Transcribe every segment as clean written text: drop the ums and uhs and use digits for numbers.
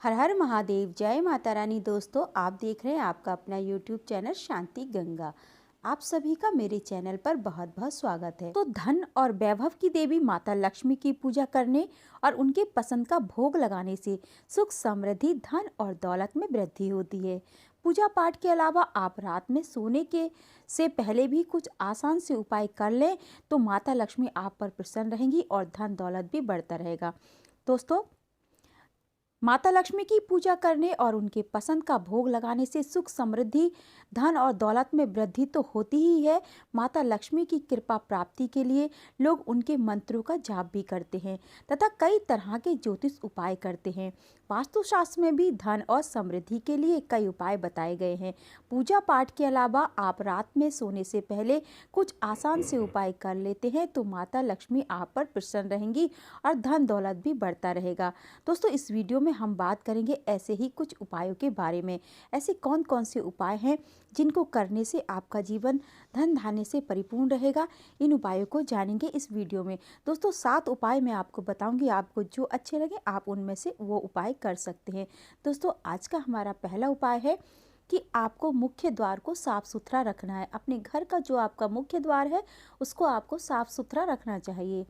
हर हर महादेव, जय माता रानी। दोस्तों, आप देख रहे हैं आपका अपना यूट्यूब चैनल शांति गंगा। आप सभी का मेरे चैनल पर बहुत बहुत स्वागत है। तो धन और वैभव की देवी माता लक्ष्मी की पूजा करने और उनके पसंद का भोग लगाने से सुख समृद्धि, धन और दौलत में वृद्धि होती है। पूजा पाठ के अलावा आप रात में सोने के से पहले भी कुछ आसान से उपाय कर लें तो माता लक्ष्मी आप पर प्रसन्न रहेंगी और धन दौलत भी बढ़ता रहेगा। दोस्तों, माता लक्ष्मी की पूजा करने और उनके पसंद का भोग लगाने से सुख समृद्धि, धन और दौलत में वृद्धि तो होती ही है। माता लक्ष्मी की कृपा प्राप्ति के लिए लोग उनके मंत्रों का जाप भी करते हैं तथा कई तरह के ज्योतिष उपाय करते हैं। वास्तुशास्त्र में भी धन और समृद्धि के लिए कई उपाय बताए गए हैं। पूजा पाठ के अलावा आप रात में सोने से पहले कुछ आसान से उपाय कर लेते हैं तो माता लक्ष्मी आप पर प्रसन्न रहेंगी और धन दौलत भी बढ़ता रहेगा। दोस्तों, इस वीडियो में हम बात करेंगे ऐसे ही कुछ उपायों के बारे में। ऐसे कौन कौन से उपाय हैं जिनको करने से आपका जीवन धन धान्य से परिपूर्ण रहेगा, इन उपायों को जानेंगे इस वीडियो में। दोस्तों, 7 उपाय मैं आपको बताऊंगी, आपको जो अच्छे लगे आप उनमें से वो उपाय कर सकते हैं। दोस्तों, आज का हमारा पहला उपाय है कि आपको मुख्य द्वार को साफ सुथरा रखना है। अपने घर का जो आपका मुख्य द्वार है उसको आपको साफ सुथरा रखना चाहिए।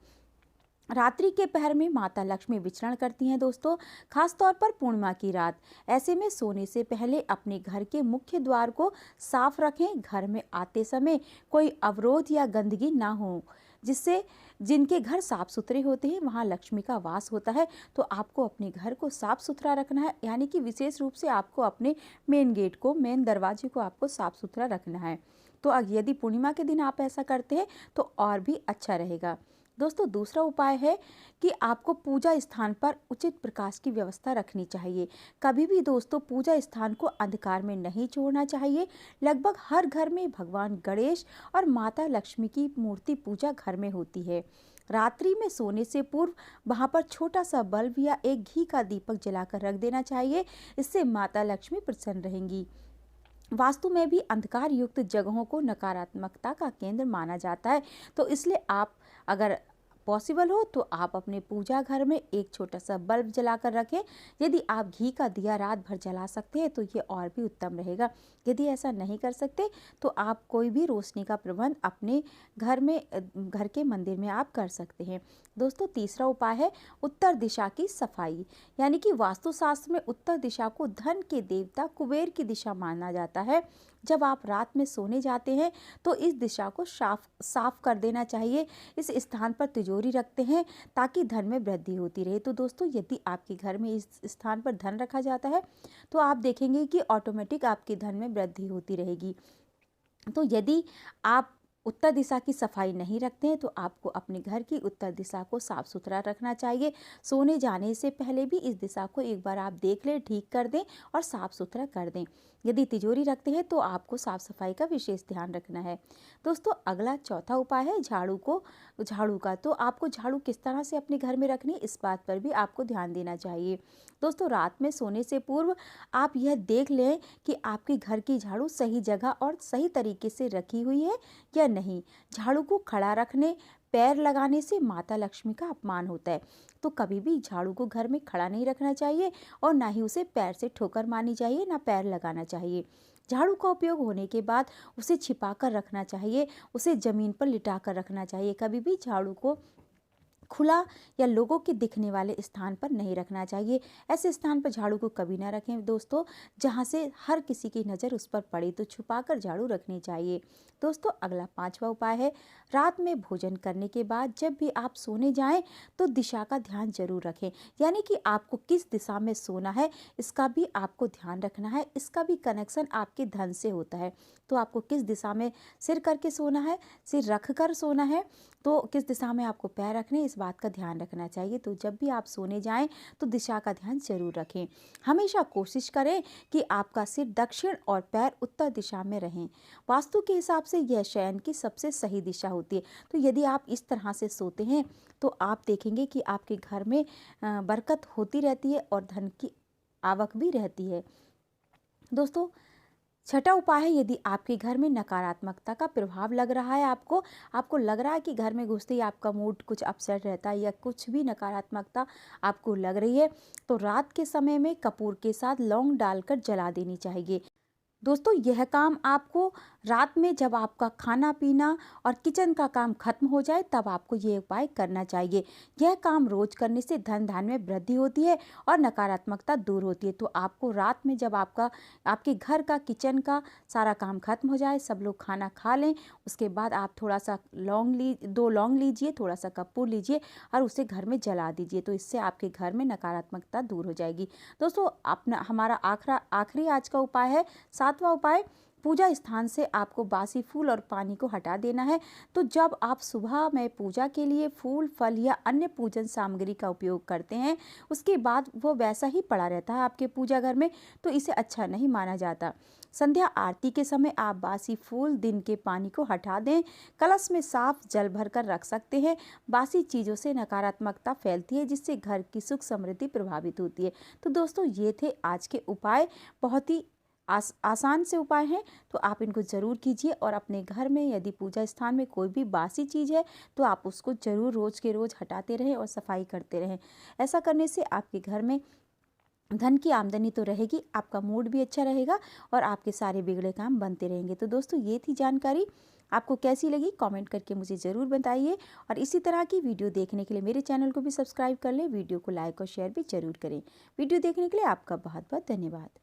रात्रि के पहर में माता लक्ष्मी विचरण करती हैं दोस्तों, खास तौर पर पूर्णिमा की रात। ऐसे में सोने से पहले अपने घर के मुख्य द्वार को साफ रखें। घर में आते समय कोई अवरोध या गंदगी ना हो, जिससे जिनके घर साफ सुथरे होते हैं वहाँ लक्ष्मी का वास होता है। तो आपको अपने घर को साफ सुथरा रखना है, यानी कि विशेष रूप से आपको अपने मेन गेट को, मेन दरवाजे को आपको साफ सुथरा रखना है। तो यदि पूर्णिमा के दिन आप ऐसा करते हैं तो और भी अच्छा रहेगा। दोस्तों, दूसरा उपाय है कि आपको पूजा स्थान पर उचित प्रकाश की व्यवस्था रखनी चाहिए। कभी भी दोस्तों पूजा स्थान को अंधकार में नहीं छोड़ना चाहिए। लगभग हर घर में भगवान गणेश और माता लक्ष्मी की मूर्ति पूजा घर में होती है। रात्रि में सोने से पूर्व वहां पर छोटा सा बल्ब या एक घी का दीपक जलाकर रख देना चाहिए। इससे माता लक्ष्मी प्रसन्न रहेंगी। वास्तु में भी अंधकार युक्त जगहों को नकारात्मकता का केंद्र माना जाता है, तो इसलिए आप अगर पॉसिबल हो तो आप अपने पूजा घर में एक छोटा सा बल्ब जलाकर रखें। यदि आप घी का दिया रात भर जला सकते हैं तो ये और भी उत्तम रहेगा। यदि ऐसा नहीं कर सकते तो आप कोई भी रोशनी का प्रबंध अपने घर में, घर के मंदिर में आप कर सकते हैं। दोस्तों, तीसरा उपाय है उत्तर दिशा की सफाई, यानी कि वास्तुशास्त्र में उत्तर दिशा को धन के देवता कुबेर की दिशा माना जाता है। जब आप रात में सोने जाते हैं तो इस दिशा को साफ कर देना चाहिए। इस स्थान पर तिजोरी रखते हैं ताकि धन में वृद्धि होती रहे। तो दोस्तों, यदि आपके घर में इस स्थान पर धन रखा जाता है तो आप देखेंगे कि ऑटोमेटिक आपके धन में वृद्धि होती रहेगी। तो यदि आप उत्तर दिशा की सफाई नहीं रखते हैं तो आपको अपने घर की उत्तर दिशा को साफ सुथरा रखना चाहिए। सोने जाने से पहले भी इस दिशा को एक बार आप देख लें, ठीक कर दें और साफ सुथरा कर दें। यदि तिजोरी रखते हैं तो आपको साफ सफाई का विशेष ध्यान रखना है। दोस्तों, अगला चौथा उपाय है झाड़ू का। तो आपको झाड़ू किस तरह से अपने घर में रखनी है, इस बात पर भी आपको ध्यान देना चाहिए। दोस्तों, रात में सोने से पूर्व आप यह देख लें कि आपके घर की झाड़ू सही जगह और सही तरीके से रखी हुई है या नहीं। झाड़ू को खड़ा रखने, पैर लगाने से माता लक्ष्मी का अपमान होता है। तो कभी भी झाड़ू को घर में खड़ा नहीं रखना चाहिए और ना ही उसे पैर से ठोकर मारनी चाहिए, ना पैर लगाना चाहिए। झाड़ू का उपयोग होने के बाद उसे छिपा कर रखना चाहिए, उसे जमीन पर लिटा कर रखना चाहिए। कभी भी झाड़ू को खुला या लोगों के दिखने वाले स्थान पर नहीं रखना चाहिए। ऐसे स्थान पर झाड़ू को कभी ना रखें दोस्तों जहां से हर किसी की नज़र उस पर पड़े। तो छुपाकर झाड़ू रखनी चाहिए। दोस्तों, अगला पांचवा उपाय है रात में भोजन करने के बाद जब भी आप सोने जाएं तो दिशा का ध्यान जरूर रखें, यानी कि आपको किस दिशा में सोना है इसका भी आपको ध्यान रखना है। इसका भी कनेक्शन आपके धन से होता है। तो आपको किस दिशा में सिर करके सोना है, सिर रख कर सोना है, तो किस दिशा में आपको पैर रखने, इस बात का ध्यान रखना चाहिए। तो जब भी आप सोने जाएं तो दिशा का ध्यान जरूर रखें। हमेशा कोशिश करें कि आपका सिर दक्षिण और पैर उत्तर दिशा में रहें। वास्तु के हिसाब से यह शयन की सबसे सही दिशा होती है। तो यदि आप इस तरह से सोते हैं तो आप देखेंगे कि आपके घर में बरकत होती रहती है और धन की आवक भी रहती है। दोस्तों, छठा उपाय है, यदि आपके घर में नकारात्मकता का प्रभाव लग रहा है, आपको लग रहा है कि घर में घुसते ही आपका मूड कुछ अपसेट रहता है या कुछ भी नकारात्मकता आपको लग रही है, तो रात के समय में कपूर के साथ लौंग डालकर जला देनी चाहिए। दोस्तों, यह काम आपको रात में जब आपका खाना पीना और किचन का काम खत्म हो जाए तब आपको ये उपाय करना चाहिए। यह काम रोज करने से धन धान्य में वृद्धि होती है और नकारात्मकता दूर होती है। तो आपको रात में जब आपके घर का किचन का सारा काम खत्म हो जाए, सब लोग खाना खा लें, उसके बाद आप थोड़ा सा दो लौंग लीजिए, थोड़ा सा कपूर लीजिए और उसे घर में जला दीजिए। तो इससे आपके घर में नकारात्मकता दूर हो जाएगी। दोस्तों, अपना हमारा आखिरी आज का उपाय है, सातवां उपाय, पूजा स्थान से आपको बासी फूल और पानी को हटा देना है। तो जब आप सुबह में पूजा के लिए फूल, फल या अन्य पूजन सामग्री का उपयोग करते हैं, उसके बाद वो वैसा ही पड़ा रहता है आपके पूजा घर में, तो इसे अच्छा नहीं माना जाता। संध्या आरती के समय आप बासी फूल, दिन के पानी को हटा दें। कलश में साफ जल भर कर रख सकते हैं। बासी चीज़ों से नकारात्मकता फैलती है, जिससे घर की सुख समृद्धि प्रभावित होती है। तो दोस्तों, ये थे आज के उपाय। बहुत ही आसान से उपाय हैं, तो आप इनको ज़रूर कीजिए। और अपने घर में यदि पूजा स्थान में कोई भी बासी चीज़ है तो आप उसको ज़रूर रोज़ के रोज़ हटाते रहें और सफाई करते रहें। ऐसा करने से आपके घर में धन की आमदनी तो रहेगी, आपका मूड भी अच्छा रहेगा और आपके सारे बिगड़े काम बनते रहेंगे। तो दोस्तों, ये थी जानकारी। आपको कैसी लगी कमेंट करके मुझे ज़रूर बताइए और इसी तरह की वीडियो देखने के लिए मेरे चैनल को भी सब्सक्राइब कर लें। वीडियो को लाइक और शेयर भी ज़रूर करें। वीडियो देखने के लिए आपका बहुत बहुत धन्यवाद।